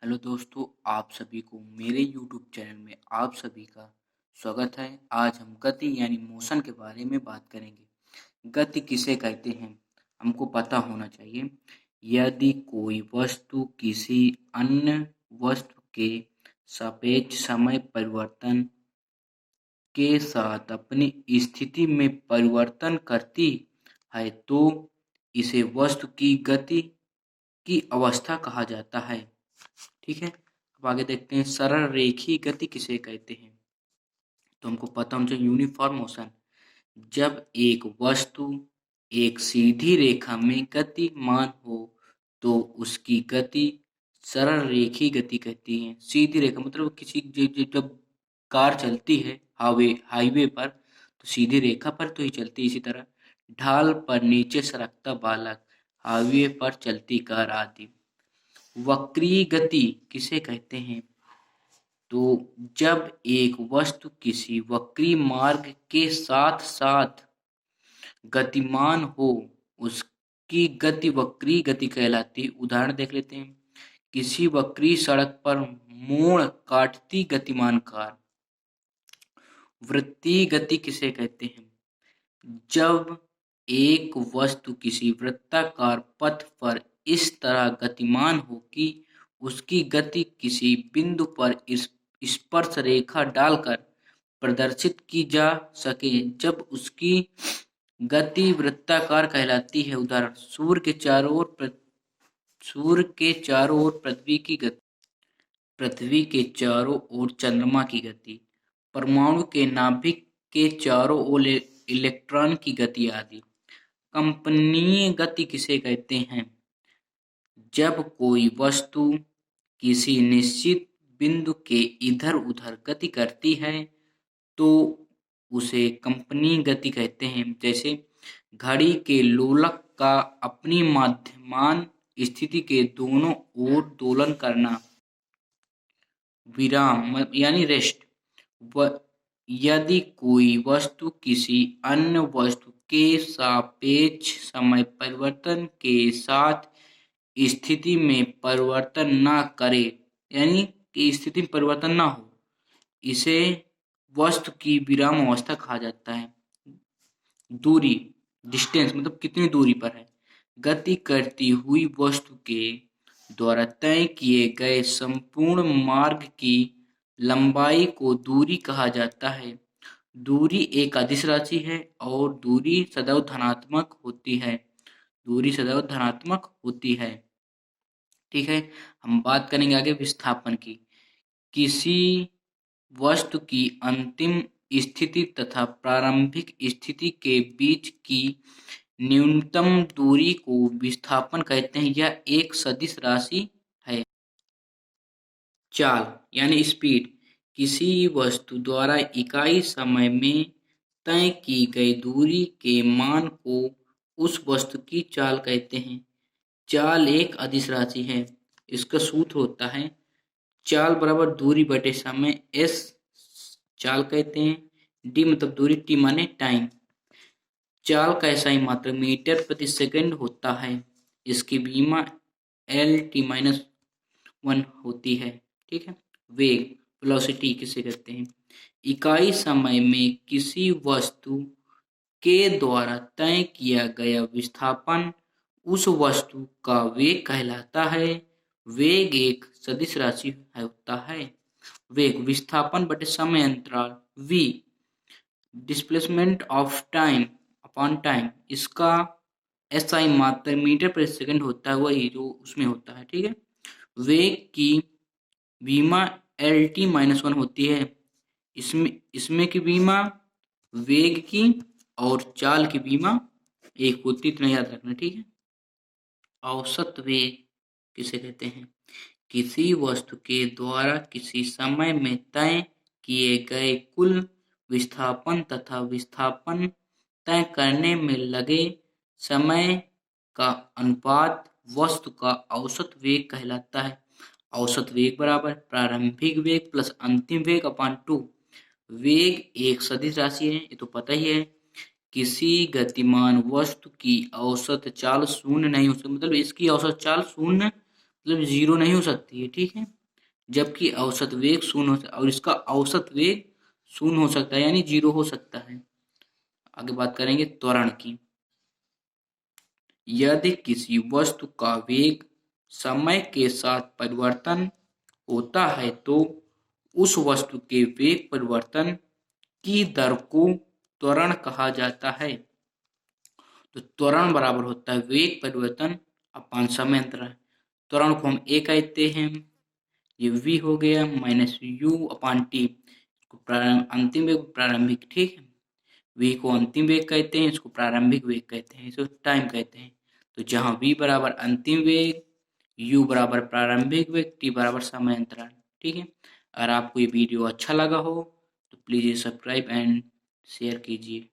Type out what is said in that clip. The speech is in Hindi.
हेलो दोस्तों, आप सभी को मेरे YouTube चैनल में आप सभी का स्वागत है। आज हम गति यानी मोशन के बारे में बात करेंगे। गति किसे कहते हैं, हमको पता होना चाहिए। यदि कोई वस्तु किसी अन्य वस्तु के सापेक्ष समय परिवर्तन के साथ अपनी स्थिति में परिवर्तन करती है तो इसे वस्तु की गति की अवस्था कहा जाता है। ठीक है, अब आगे देखते हैं सरल रेखीय गति किसे कहते हैं। तो हमको पता होना चाहिए यूनिफॉर्म मोशन। जब एक वस्तु एक सीधी रेखा में गतिमान हो तो उसकी गति सरल रेखीय गति कहती है। सीधी रेखा मतलब किसी जब कार चलती है हाईवे पर तो सीधी रेखा पर तो ही चलती है। इसी तरह ढाल पर नीचे सरकता बालक, हाईवे पर चलती कार आदि। वक्रीय गति किसे कहते हैं, तो जब एक वस्तु किसी वक्री मार्ग के साथ साथ गतिमान हो उसकी गति वक्रीय गति कहलाती है। उदाहरण देख लेते हैं, किसी वक्री सड़क पर मोड़ काटती गतिमान कार। वृत्तीय गति किसे कहते हैं, जब एक वस्तु किसी वृत्ताकार पथ पर इस तरह गतिमान हो कि उसकी गति किसी बिंदु पर स्पर्श रेखा डालकर प्रदर्शित की जा सके। जब उसकी गति वृत्ताकार कहलाती है। उदाहरण, सूर्य के चारों ओर पृथ्वी के चारों ओर चंद्रमा की गति, परमाणु के नाभिक के चारों ओर इलेक्ट्रॉन की गति आदि। कंपनीय गति किसे कहते हैं, जब कोई वस्तु किसी निश्चित बिंदु के इधर उधर गति करती है तो उसे कंपनीय गति कहते हैं। जैसे घड़ी के लोलक का अपनी मध्यमान स्थिति के दोनों ओर दोलन करना। विराम यानी रेस्ट। यदि कोई वस्तु किसी अन्य वस्तु के सापेक्ष समय परिवर्तन के साथ स्थिति में परिवर्तन न करे, यानी कि स्थिति में परिवर्तन ना हो, इसे वस्तु की विराम अवस्था कहा जाता है। दूरी, डिस्टेंस मतलब कितनी दूरी पर है। गति करती हुई वस्तु के द्वारा तय किए गए संपूर्ण मार्ग की लंबाई को दूरी कहा जाता है। दूरी एक अदिश राशि है और दूरी सदैव धनात्मक होती है। ठीक है, हम बात करेंगे आगे विस्थापन की। किसी वस्तु की अंतिम स्थिति तथा प्रारंभिक स्थिति के बीच की न्यूनतम दूरी को विस्थापन कहते हैं। यह एक सदिश राशि है। चाल यानी स्पीड, किसी वस्तु द्वारा इकाई समय में तय की गई दूरी के मान को उस वस्तु की चाल कहते हैं। चाल एक अदिश राशि है। इसका सूत्र होता है चाल बराबर दूरी बटे समय। एस चाल कहते हैं। डी मतलब दूरी, टी माने टाइम। चाल का एसआई मात्रक मीटर प्रति सेकंड होता है। इसकी विमा एल टी माइनस 1 होती है। ठीक है, वेग वेलोसिटी किसे कहते हैं, इकाई समय में किसी वस्तु के द्वारा तय किया गया विस्थापन उस वस्तु का वेग कहलाता है। वेग एक सदिश राशि होता है। वेग विस्थापन बटे समय अंतराल v, displacement of time upon time. इसका एसआई मात्रक मीटर प्रति सेकंड होता है, वही जो उसमें होता है। ठीक है, वेग की विमा एल टी माइनस 1 होती है। इसमें की विमा वेग की और चाल की विमा एक होती, इतना याद रखना। ठीक है, औसत वेग किसे कहते हैं, किसी वस्तु के द्वारा किसी समय में तय किए गए कुल विस्थापन तथा विस्थापन तय करने में लगे समय का अनुपात वस्तु का औसत वेग कहलाता है। औसत वेग बराबर प्रारंभिक वेग प्लस अंतिम वेग अपान 2। वेग एक सदिश राशि है, ये तो पता ही है। किसी गतिमान वस्तु की औसत चाल शून्य नहीं हो सकती, मतलब इसकी औसत चाल शून्य मतलब जीरो नहीं हो सकती है, ठीक है। जबकि औसत वेग शून्य और इसका औसत वेग शून्य हो सकता है, यानी जीरो हो सकता है। आगे बात करेंगे त्वरण की। यदि किसी वस्तु का वेग समय के साथ परिवर्तन होता है तो उस वस्तु के वेग परिवर्तन की दर को त्वरण कहा जाता है। तो त्वरण बराबर होता है वेग परिवर्तन अपान समय अंतराल। त्वरण को हम ए कहते हैं, ये v हो गया माइनस यू अपान टी, अंतिम वेग प्रारंभिक, ठीक है। v को अंतिम वेग कहते हैं, इसको प्रारंभिक वेग कहते हैं, इसको टाइम कहते हैं। तो जहां v बराबर अंतिम वेग, u बराबर प्रारंभिक वेग, t बराबर समय अंतराल, ठीक है। अगर आपको ये वीडियो अच्छा लगा हो तो प्लीज़ सब्सक्राइब एंड शेयर कीजिए।